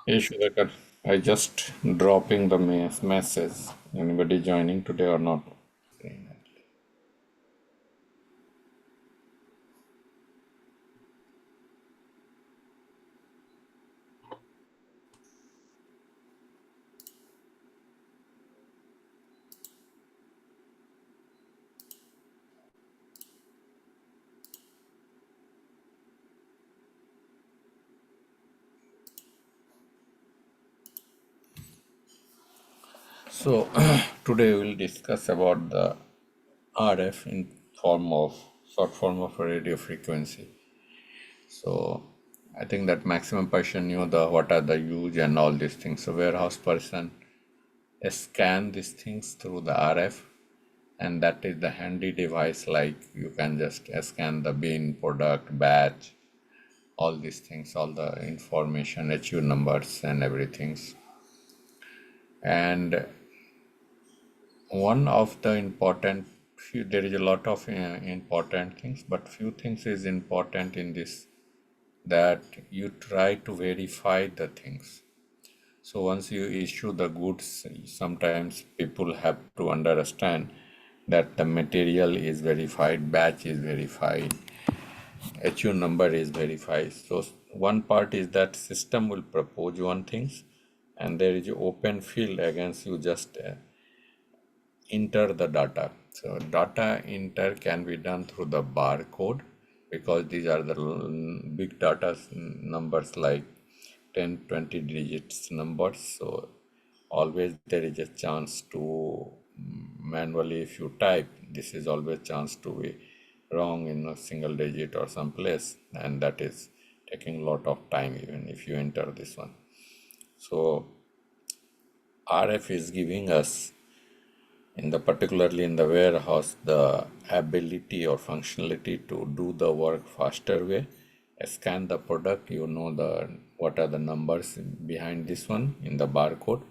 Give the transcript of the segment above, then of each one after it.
Hey Sudhakar, I just dropping the message. Anybody joining today or not? So today we'll discuss about the RF in form of short form of radio frequency. So I think that maximum person knew the what are the use and all these things. So warehouse person scan these things through the RF, and that is the handy device like you can just scan the bin, product, batch, all these things, all the information, HU numbers and everything. And one of the important few, there is a lot of important things, but few things is important in this, that you try to verify the things. So once you issue the goods, sometimes people have to understand that the material is verified, batch is verified, HU number is verified. So one part is that system will propose one things, and there is open field against you just enter the data. So data enter can be done through the barcode, because these are the big data numbers like 10, 20 digits numbers. So always there is a chance to manually, if you type, this is always chance to be wrong in a single digit or some place, and that is taking a lot of time even if you enter this one. So RF is giving us, in the particularly in the warehouse, the ability or functionality to do the work faster way. Scan the product, you know the what are the numbers behind this one in the barcode,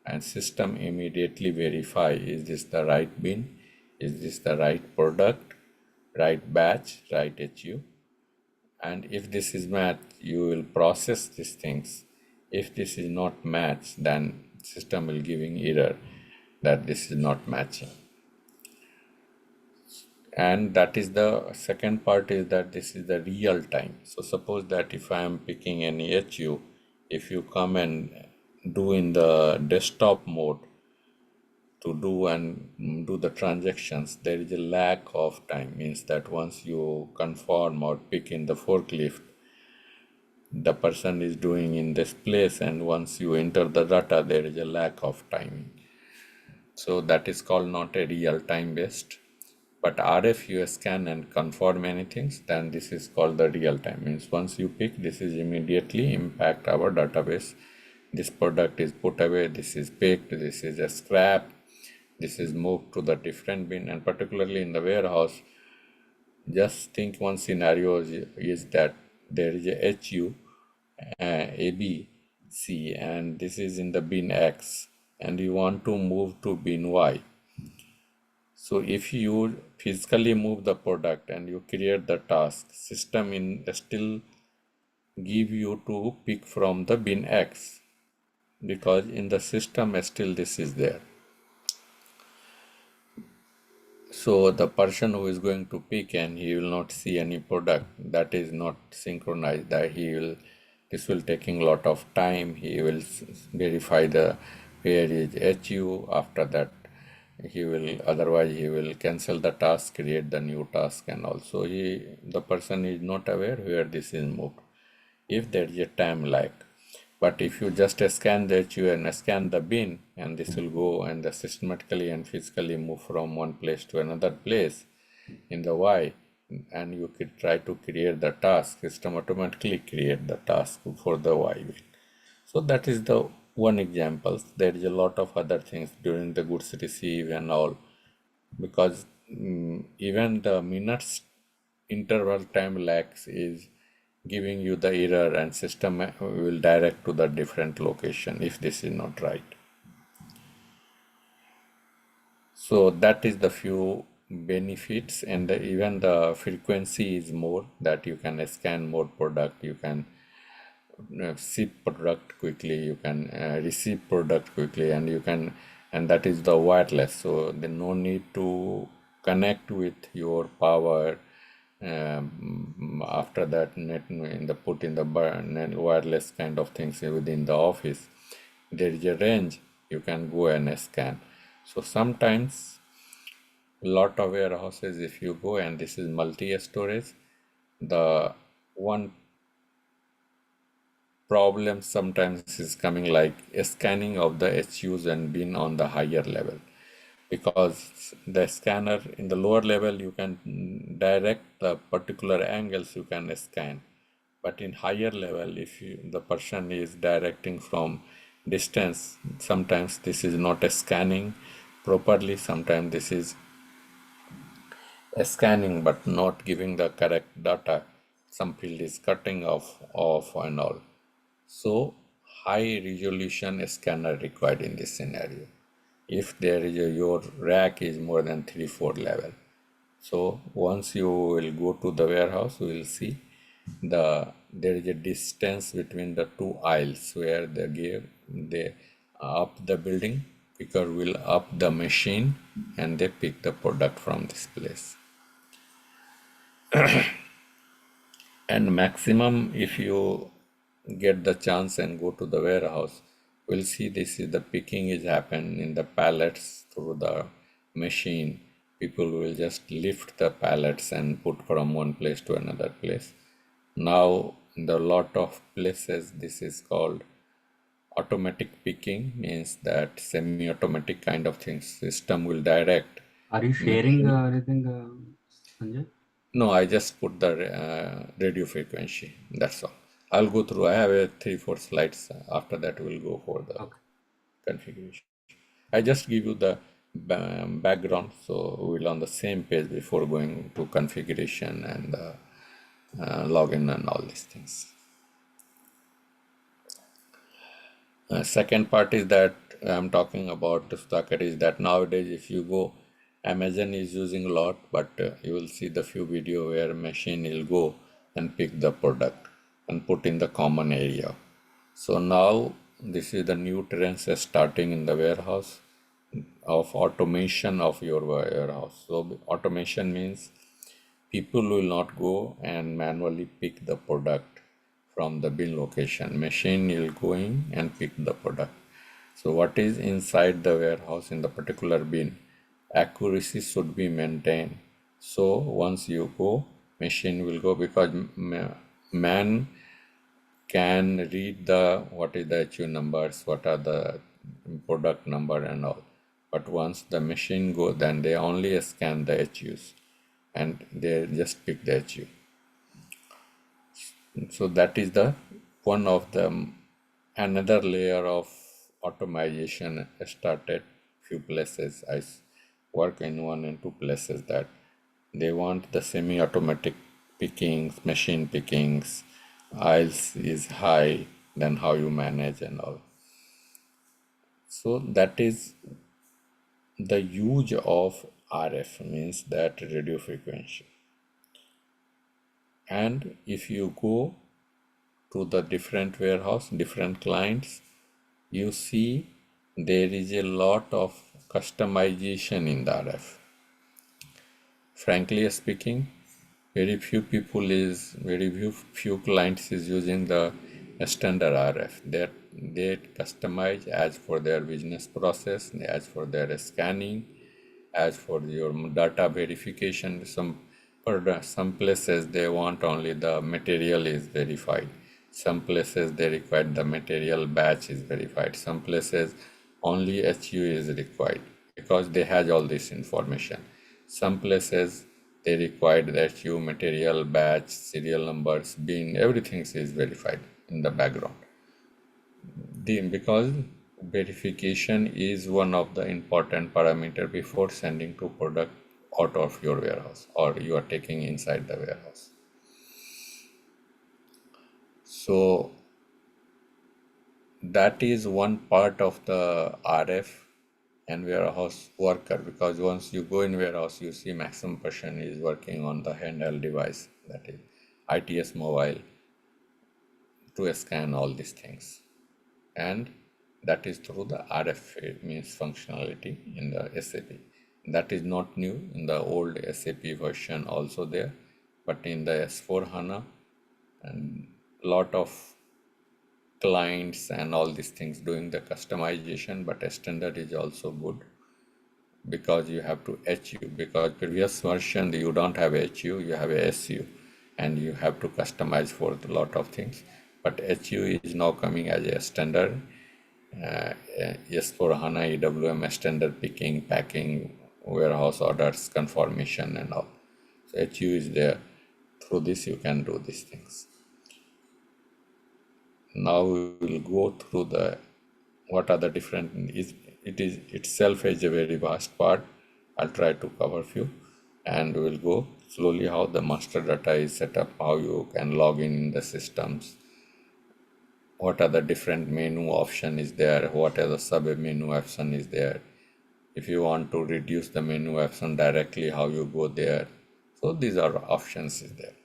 and system immediately verify, is this the right bin, is this the right product, right batch, right HU. And if this is match, you will process these things. If this is not match, then system will giving error that this is not matching. And that is the second part, is that this is the real time. So suppose that if I am picking any HU, if you come and do in the desktop mode to do and do the transactions, there is a lack of time. Means that once you confirm or pick in the forklift, the person is doing in this place, and once you enter the data, there is a lack of timing. So that is called not a real time based. But RF you scan and confirm many things, then this is called the real time. Means once you pick, this is immediately impact our database. This product is put away, this is picked, this is a scrap, this is moved to the different bin. And particularly in the warehouse, just think one scenario is that there is a HU, A, B, C, and this is in the bin X, and you want to move to bin Y. So if you physically move the product and you create the task, system in still give you to pick from the bin X, because in the system still this is there. So the person who is going to pick, and he will not see any product, that is not synchronized, that he will, this will taking a lot of time. He will verify the where is HU. After that he will, otherwise he will cancel the task, create the new task, and also the person is not aware where this is moved, if there is a time lag. But if you just scan the HU and scan the bin, and this will go and the systematically and physically move from one place to another place in the Y, and you could try to create the task, system automatically create the task for the Y bin. So that is the one example. There is a lot of other things during the goods receive and all, because even the minutes interval time lags is giving you the error, and system will direct to the different location if this is not right. So that is the few benefits, and even the frequency is more, that you can scan more product, you can ship product quickly, you can receive product quickly, and you can, and that is the wireless. So there no need to connect with your power. After that, net in the put in the net wireless kind of things within the office, there is a range, you can go and scan. So sometimes lot of warehouses, if you go, and this is multi-storage, the one problem sometimes is coming like a scanning of the HUs and bin on the higher level, because the scanner in the lower level you can direct the particular angles you can scan, but in higher level if the person is directing from distance, sometimes this is not a scanning properly, sometimes this is a scanning but not giving the correct data, some field is cutting off and all. So high resolution scanner required in this scenario. If there is your rack is more than 3-4 level. So once you will go to the warehouse, you will see there is a distance between the two aisles where they up the building, picker will up the machine and they pick the product from this place. And maximum, if you get the chance and go to the warehouse, we'll see this is the picking is happen in the pallets through the machine. People will just lift the pallets and put from one place to another place. Now in the lot of places this is called automatic picking, means that semi-automatic kind of things, system will direct Are you sharing machine. anything, Sanjay? No, I just put the radio frequency. That's all. I'll go through. I have a 3-4 slides. After that, we'll go for the Okay. configuration. I just give you the background, so we'll on the same page before going to configuration and login and all these things. Second part is that I'm talking about, Sudhakar, is that nowadays if you go, Amazon is using a lot, but you will see the few video where machine will go and pick the product and put in the common area. So now this is the new trends starting in the warehouse of automation of your warehouse. So automation means people will not go and manually pick the product from the bin location. Machine will go in and pick the product. So what is inside the warehouse in the particular bin, accuracy should be maintained. So once you go, machine will go, because man can read the what is the HU numbers, what are the product number and all. But once the machine go, then they only scan the HUs and they just pick the HU. So that is the one of the another layer of automation started few places. I work in 1 and 2 places that they want the semi-automatic pickings, machine pickings, aisles is high, then how you manage and all. So that is the use of RF, means that radio frequency. And if you go to the different warehouse, different clients, you see there is a lot of customization in the RF. Frankly speaking, very few clients is using the standard RF. They customize as for their business process, as for their scanning, as for your data verification. Some places they want only the material is verified. Some places they require the material batch is verified. Some places only HU is required because they have all this information. Some places they require the HU material batch, serial numbers, bin, everything is verified in the background. Because verification is one of the important parameter before sending to product out of your warehouse or you are taking inside the warehouse. So that is one part of the RF and warehouse worker, because once you go in warehouse you see maximum person is working on the handheld device, that is ITS mobile. to scan all these things, and that is through the RF means functionality in the SAP. That is not new in the old SAP version also there, but in the S4 HANA and lot of clients and all these things doing the customization, but a standard is also good because you have to HU, because previous version you don't have HU, you have a SU, and you have to customize for a lot of things. But HU is now coming as a standard. Yes, for HANA EWM standard picking, packing, warehouse orders, confirmation, and all. So HU is there. Through this you can do these things. Now we will go through the what are the different is it is itself is a very vast part. I'll try to cover few, and we'll go slowly how the master data is set up, how you can log in the systems, what are the different menu option is there, what are the sub menu option is there. If you want to reduce the menu option directly, how you go there. So these are options is there.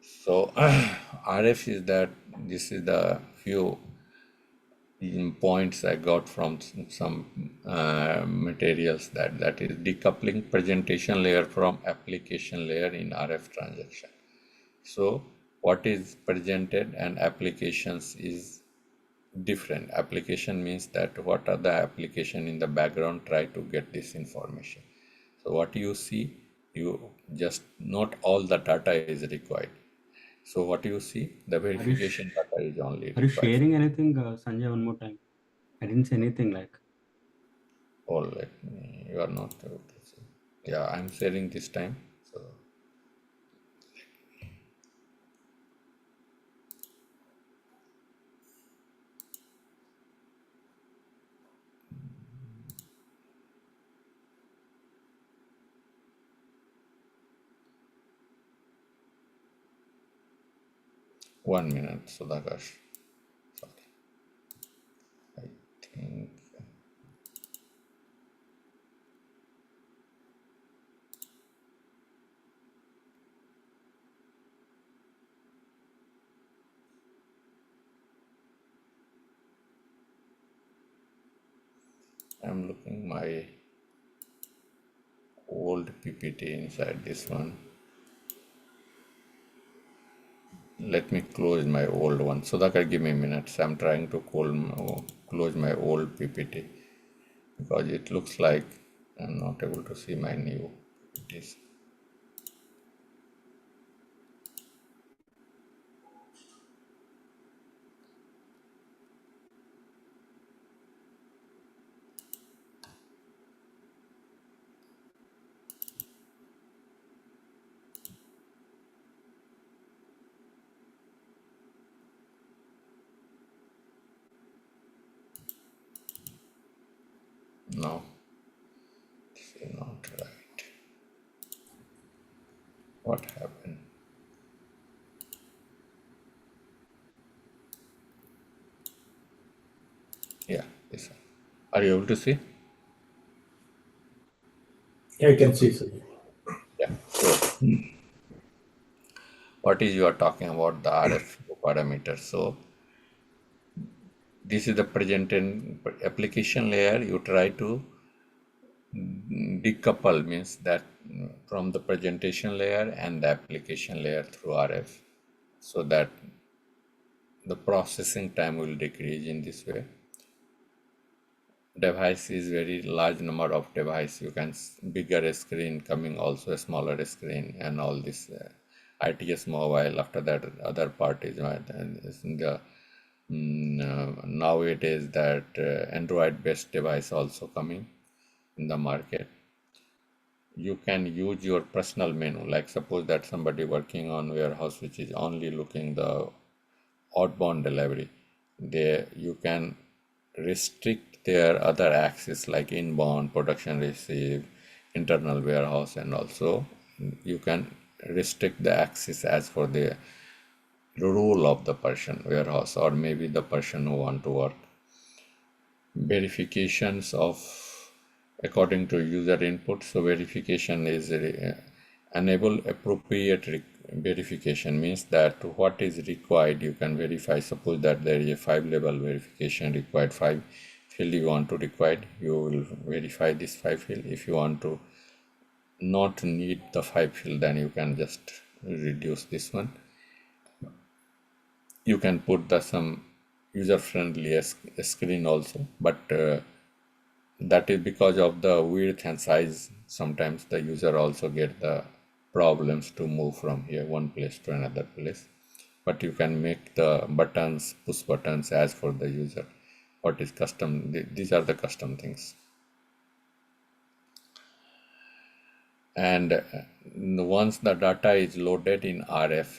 So RF is that this is the few points I got from some materials that is decoupling presentation layer from application layer in RF transaction. So what is presented and applications is different. Application means that what are the application in the background try to get this information. So what you see, you just not all the data is required. So what you see, the verification data is only Are you required. sharing anything, Sanjay, one more time? I didn't say anything like. Or let me, you are not able to see. Yeah, I'm sharing this time. So 1 minute, Sudhakash. Sorry. I think I'm looking my old PPT inside this one. Let me close my old one. Sudhakar, give me a minute. I'm trying to close my old PPT because it looks like I'm not able to see my new PPTs. No, this is not right. What happened? Yeah, this one. Are you able to see? Yeah, you can see, sir. Yeah. So what is you are talking about the RF parameter? So this is the presented application layer. You try to decouple means that from the presentation layer and the application layer through RF, so that the processing time will decrease in this way. Device is very large number of device. You can bigger screen coming, also a smaller screen, and all this ITS mobile. After that, other part is in the nowadays that Android based device also coming in the market. You can use your personal menu, like suppose that somebody working on warehouse which is only looking the outbound delivery, there you can restrict their other access like inbound, production receive, internal warehouse, and also you can restrict the access as for the role of the person warehouse or maybe the person who want to work. Verifications of according to user input. So verification is enable appropriate verification, means that what is required you can verify. Suppose that there is a 5-level verification required, 5 field you want to require, you will verify this 5 field. If you want to not need the 5 field, then you can just reduce this one. You can put the some user friendly screen also, but that is because of the width and size. Sometimes the user also get the problems to move from here one place to another place, but you can make the buttons, push buttons, as for the user what is custom. These are the custom things. And once the data is loaded in RF,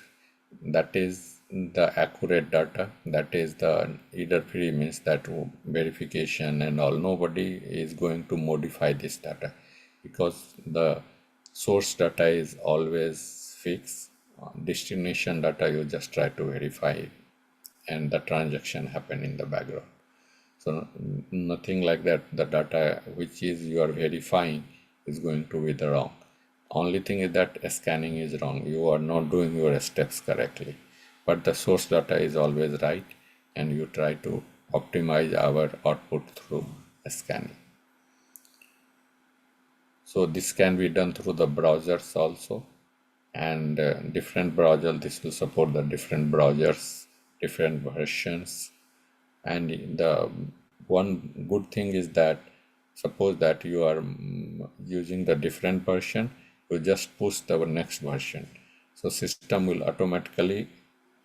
that is the accurate data, that is the either free, means that verification and all, nobody is going to modify this data because the source data is always fixed. Destination data you just try to verify and the transaction happen in the background. So nothing like that. The data which is you are verifying is going to be the wrong. Only thing is that scanning is wrong. You are not doing your steps correctly. But the source data is always right, and you try to optimize our output through scanning. So this can be done through the browsers also, and different browser, this will support the different browsers, different versions. And the one good thing is that suppose that you are using the different version, you just push the next version, so system will automatically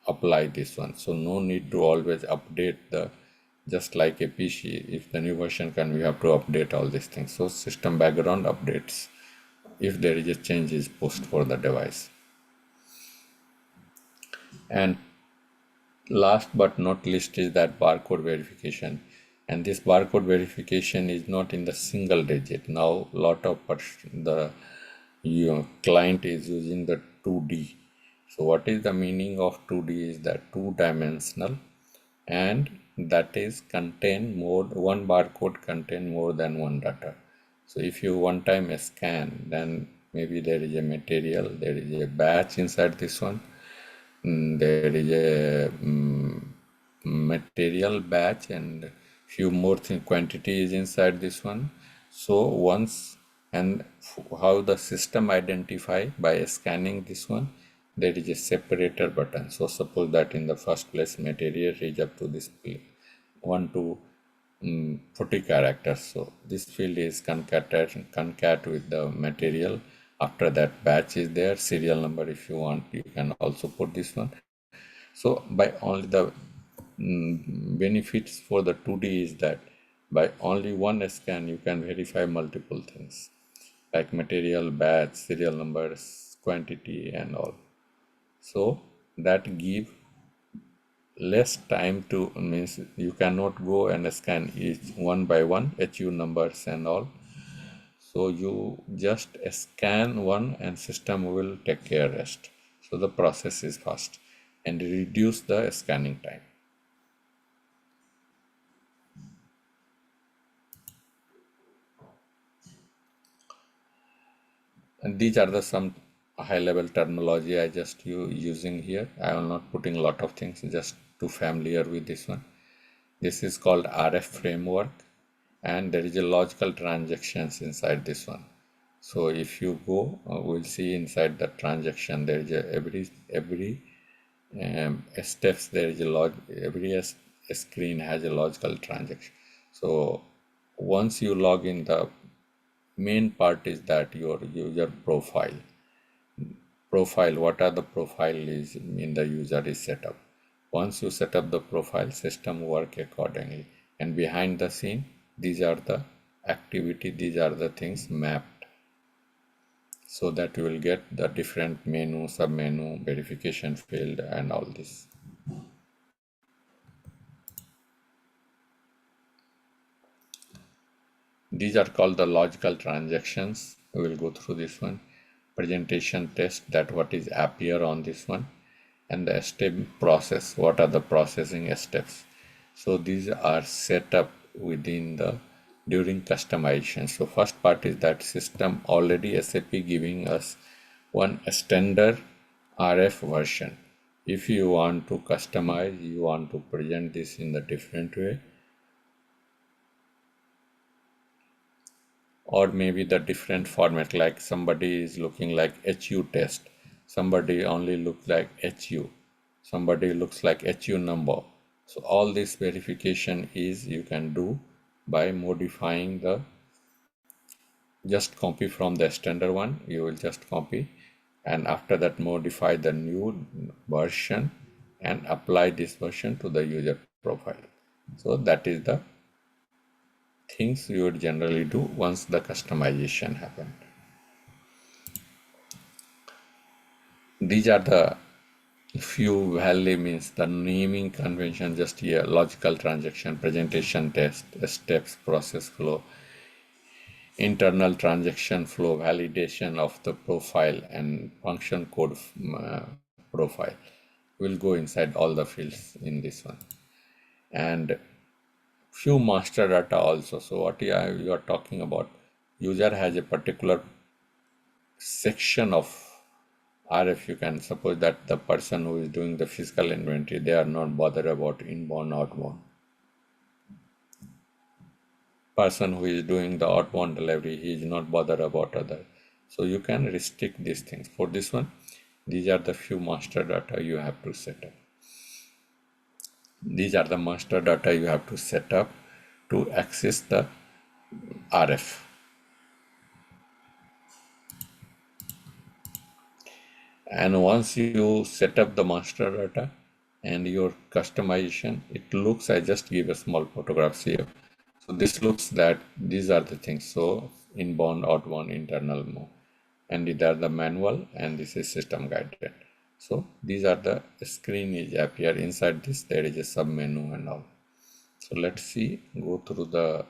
apply this one. So no need to always update the, just like a PC, if the new version can, we have to update all these things. So system background updates if there is a change is pushed for the device. And last but not least is that barcode verification. And this barcode verification is not in the single digit. Now lot of the client is using the 2D. So what is the meaning of 2D is that 2-dimensional, and that is contain more, one barcode contain more than one data. So if you one time scan, then maybe there is a material, there is a batch inside this one, there is a material batch, and few more quantity is inside this one. So once, and how the system identify by scanning this one, there is a separator button. So suppose that in the first place material is up to this 1 to 40 characters. So this field is concat with the material. After that batch is there, serial number if you want, you can also put this one. So by only the benefits for the 2D is that by only one scan you can verify multiple things like material, batch, serial numbers, quantity and all. So that give less time to, means you cannot go and scan each one by one, HU numbers and all. So you just scan one and system will take care rest. So the process is fast and reduce the scanning time. And these are the some high level terminology I just using here. I am not putting a lot of things, just to familiar with this one. This is called RF framework, and there is a logical transactions inside this one. So if you go, we'll see inside the transaction there is a every steps, there is a every screen has a logical transaction. So once you log in, the main part is that your user profile, what are the profile is in the user is set up. Once you set up the profile, system work accordingly, and behind the scene these are the activity, these are the things mapped, so that you will get the different menu, sub menu, verification field and all this. These are called the logical transactions. We will go through this one. Presentation test, that what is appear on this one, and the step process, what are the processing steps. So these are set up within the during customization. So first part is that system already SAP giving us one standard RF version. If you want to customize, you want to present this in a different way, or maybe the different format, like somebody is looking like HU test, somebody only looks like HU, somebody looks like HU number. So all this verification is you can do by modifying the, just copy from the standard one, you will just copy, and after that modify the new version and apply this version to the user profile. So that is the things you would generally do once the customization happened. These are the few value, means the naming convention, just here: logical transaction, presentation test, steps, process flow, internal transaction flow, validation of the profile, and function code profile. We'll go inside all the fields in this one, and few master data also. So what you are talking about, user has a particular section of RF. You can suppose that the person who is doing the physical inventory, they are not bothered about inbound, outbound. Person who is doing the outbound delivery, he is not bothered about other. So you can restrict these things. For this one, these are the few master data you have to set up. These are the master data you have to set up to access the RF. And once you set up the master data and your customization, it looks, I just give a small photographs here. So this looks that these are the things. So inbound, outbound, internal move, and these are the manual, and this is system guided. So these are the screen is appear inside this. There is a sub menu and all. So let's see, go through the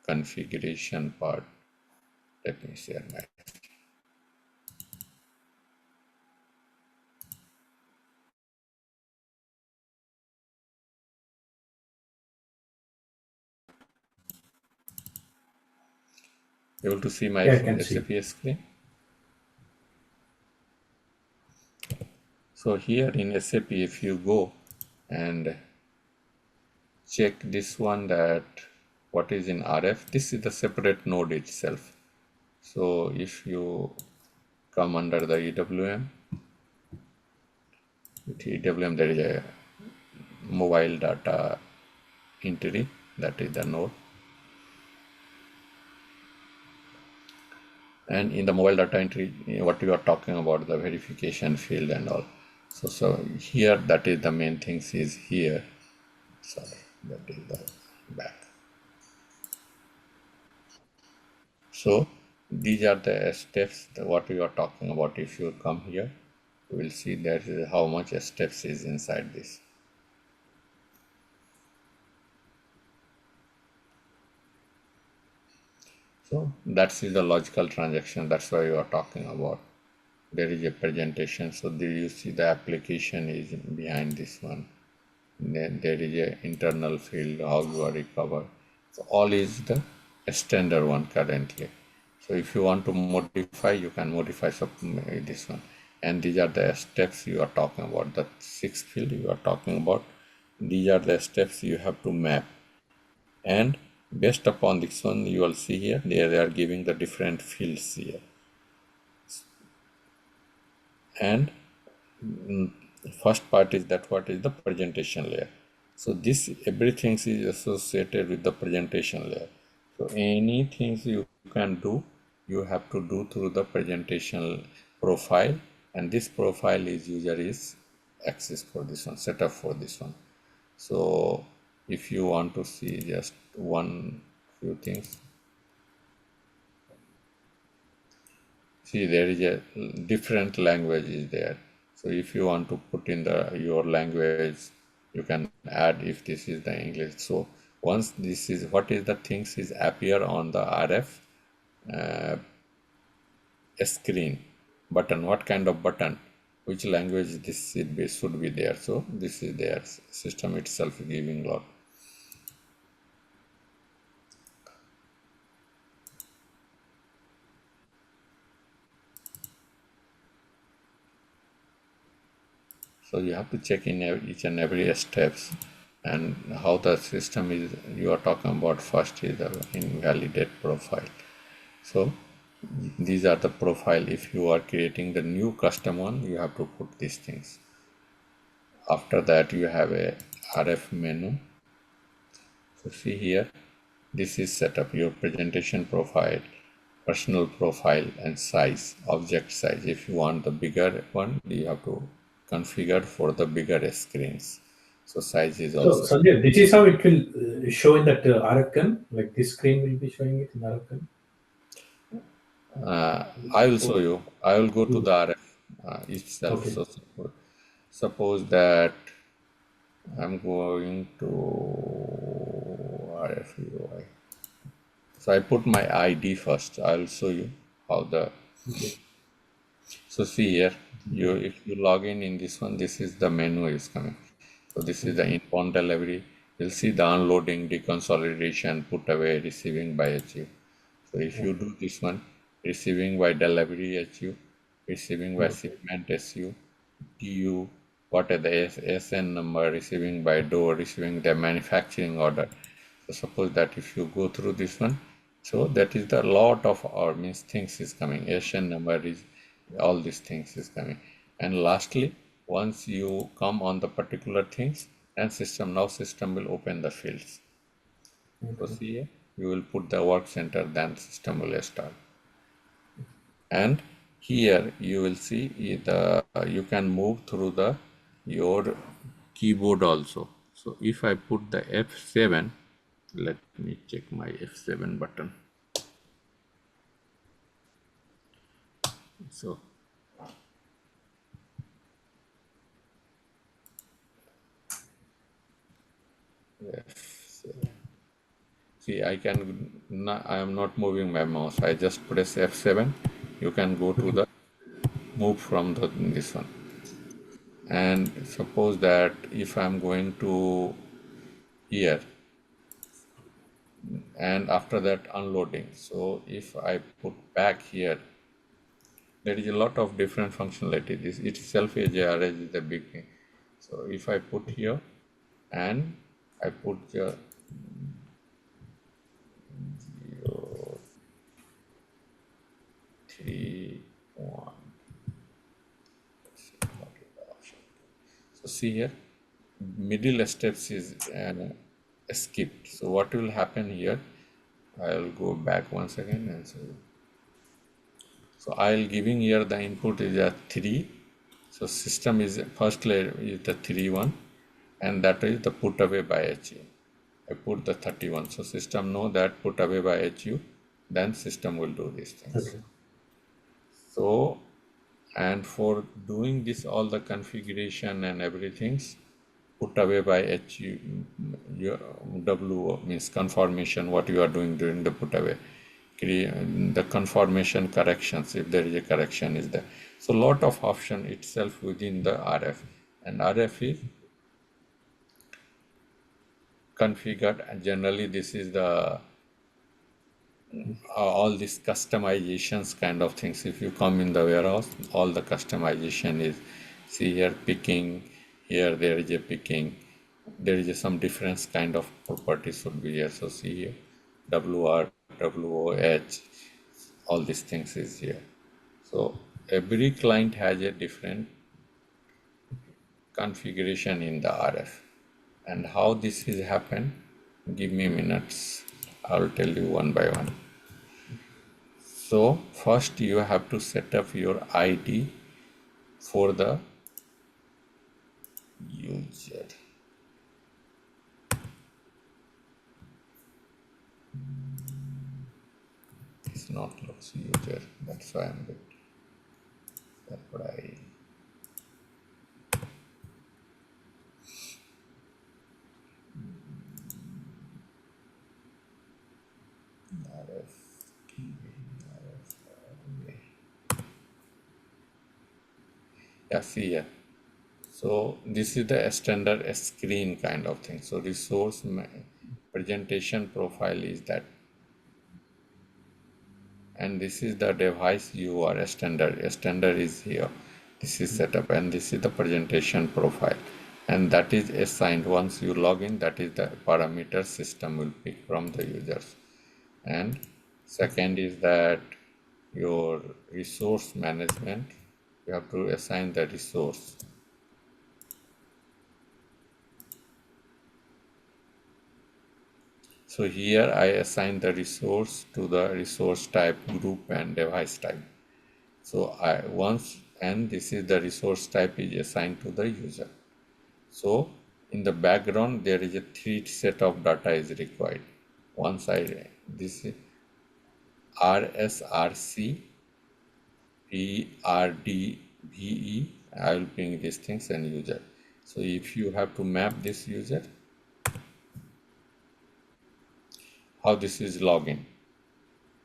configuration part. Let me share my. Able to see my Yeah, I can see. SAP screen? So here in SAP, if you go and check this one, that what is in RF, this is the separate node itself. So if you come under the EWM, with EWM there is a mobile data entry, that is the node. And in the mobile data entry, what you are talking about, the verification field and all. So here, that is the main things is here. Sorry, that is the back. So these are the steps, what we are talking about. If you come here, you will see that how much steps is inside this. So that's the logical transaction. That's why you are talking about. There is a presentation. So there you see the application is behind this one. Then there is a internal field, how you are recovered. So all is the standard one currently. So if you want to modify, you can modify this one. And these are the steps you are talking about. The sixth field you are talking about. These are the steps you have to map. And based upon this one, you will see here, they are giving the different fields here. And first part is that what is the presentation layer. So this everything is associated with the presentation layer. So anything you can do, you have to do through the presentation profile, and this profile is user is access for this one, setup for this one. So if you want to see just one few things, see there is a different language is there. So if you want to put in your language, you can add if this is the English. So once this is what is the things is appear on the RF screen button, what kind of button, which language this should be there. So this is their system itself giving lot. So you have to check in each and every steps, and how the system is you are talking about. First is the invalidate profile. So these are the profile. If you are creating the new custom one, you have to put these things. After that you have a RF menu. So see here, this is set up your presentation profile, personal profile, and size, object size. If you want the bigger one, you have to configure for the bigger screens. So size is So, also. Sanjay, this is how it will show in that RFCon. Like this screen will be showing it in RFCon. I will show you. I will go to the RF itself. Okay. So suppose that I'm going to RF UI. So I put my ID first. I'll show you how the. Okay. So see here, you if you log in this one, this is the menu is coming. So this is the inbound delivery. You'll see the unloading, deconsolidation, put away, receiving by HU. So if you do this one, receiving by delivery HU, receiving by shipment SU, TU, what are the SN number, receiving by door, receiving the manufacturing order. So suppose that if you go through this one, so that is the lot of our means things is coming. SN number is all these things is coming. And lastly, once you come on the particular things, and system will open the fields. So see here, you will put the work center, then system will start. And here you will see the you can move through the your keyboard also. So if I put the F7, let me check my F7 button. So F7. See, I am not moving my mouse. I just press F7. You can go to the move from this one. And suppose that if I'm going to here, and after that unloading. So if I put back here, there is a lot of different functionality. This itself is JRS is the big thing. So if I put here and I put here 0, 3, 1. So see here, middle steps is skipped. So what will happen here? I'll go back once again and show you. So I'll giving here the input is a 3. So system is first layer is the 3 1, and that is the put away by HU. I put the 31. So system know that put away by HU, then system will do these things. Okay. So, and for doing this all the configuration and everything, put away by HU, W means confirmation what you are doing during the put away. The confirmation corrections, if there is a correction is there. So lot of option itself within the RF, and RF is configured, and generally this is the all these customizations kind of things. If you come in the warehouse, all the customization is, see here picking, here there is a picking, there is some different kind of properties would be here. So see here WR, WOH, all these things is here. So every client has a different configuration in the RF, and how this is happen, give me minutes, I'll tell you one by one. So first you have to set up your ID for the user. It's not looks user, that's why I'm good. That's what I. Yeah, see here. So this is the standard screen kind of thing. So resource presentation profile is that, and this is the device you are standard. Standard is here. This is setup, and this is the presentation profile, and that is assigned once you log in. That is the parameter system will pick from the users. And second is that your resource management, you have to assign the resource. So here I assign the resource to the resource type, group, and device type. So this is the resource type is assigned to the user. So in the background there is a 3 set of data is required. Once this is RSRC, PRDVE, I will bring these things and user. So if you have to map this user, how this is login.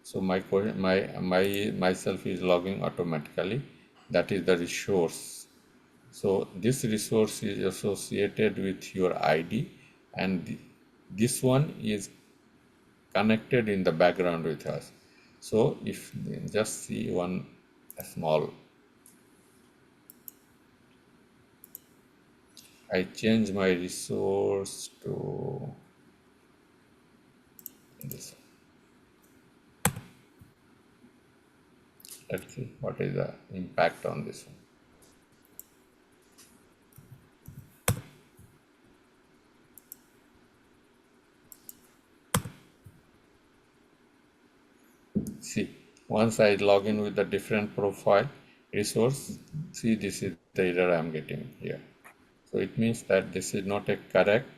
So myself is logging automatically. That is the resource. So this resource is associated with your ID, and this one is connected in the background with us. So if just see one small, I change my resource to this one. Let's see what is the impact on this one. See, once I log in with a different profile resource, see this is the error I'm getting here. So it means that this is not a correct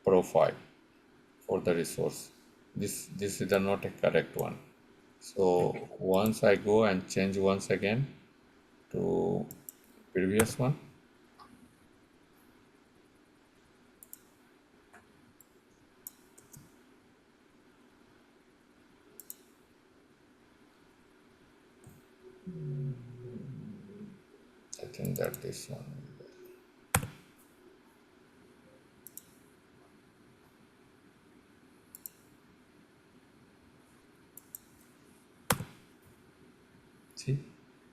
profile for the resource. This is not a correct one. So once I go and change once again to previous one, I think that this one. See,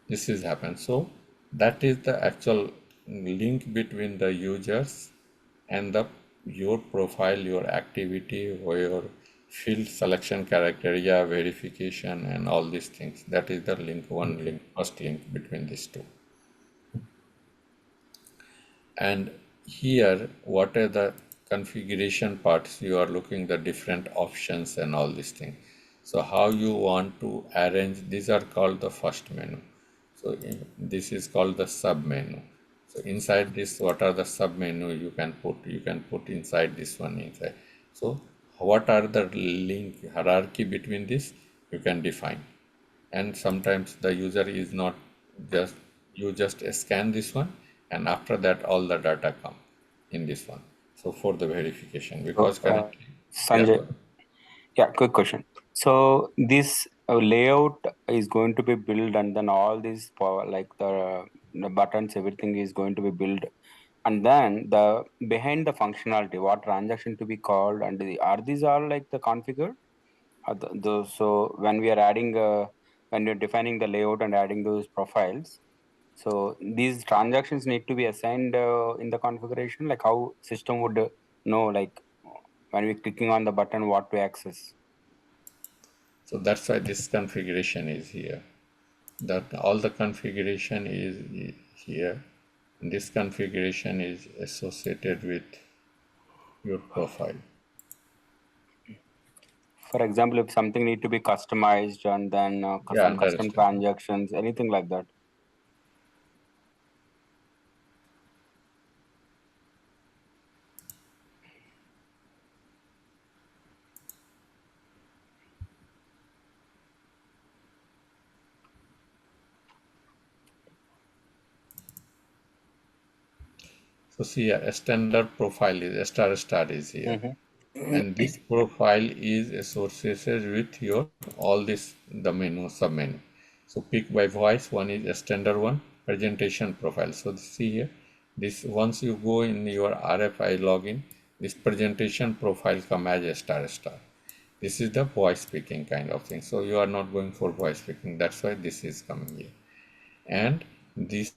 this is happened. So that is the actual link between the users and the your profile, your activity, or your field selection criteria, verification, and all these things. That is the first link between these two. And here, what are the configuration parts? You are looking the different options and all these things. So how you want to arrange, these are called the first menu. So this is called the sub menu. So inside this, what are the sub menu you can put inside this one inside. So what are the link hierarchy between this you can define. And sometimes the user is not just, you just scan this one, and after that all the data come in this one. So for the verification, because So, currently, yeah, Sanjay, yeah, quick question. So this layout is going to be built, and then all these like the buttons, everything is going to be built, and then the behind the functionality, what transaction to be called, and are these all like the configured? So when we are adding, when you're defining the layout and adding those profiles, so these transactions need to be assigned in the configuration, like how system would know, like when we're clicking on the button, what to access. so that's why this configuration is here. That all the configuration is here. And this configuration is associated with your profile. For example, if something need to be customized and then Yeah, some custom understand. transactions, anything like that. So see, a standard profile is star is here. And this profile is associated with your all this the menu sub menu. So pick by voice, one is a standard one, presentation profile. So see here, this once you go in your RFI login, this presentation profile come as a star. This is the voice speaking kind of thing. So you are not going for voice speaking, that's why this is coming here. And this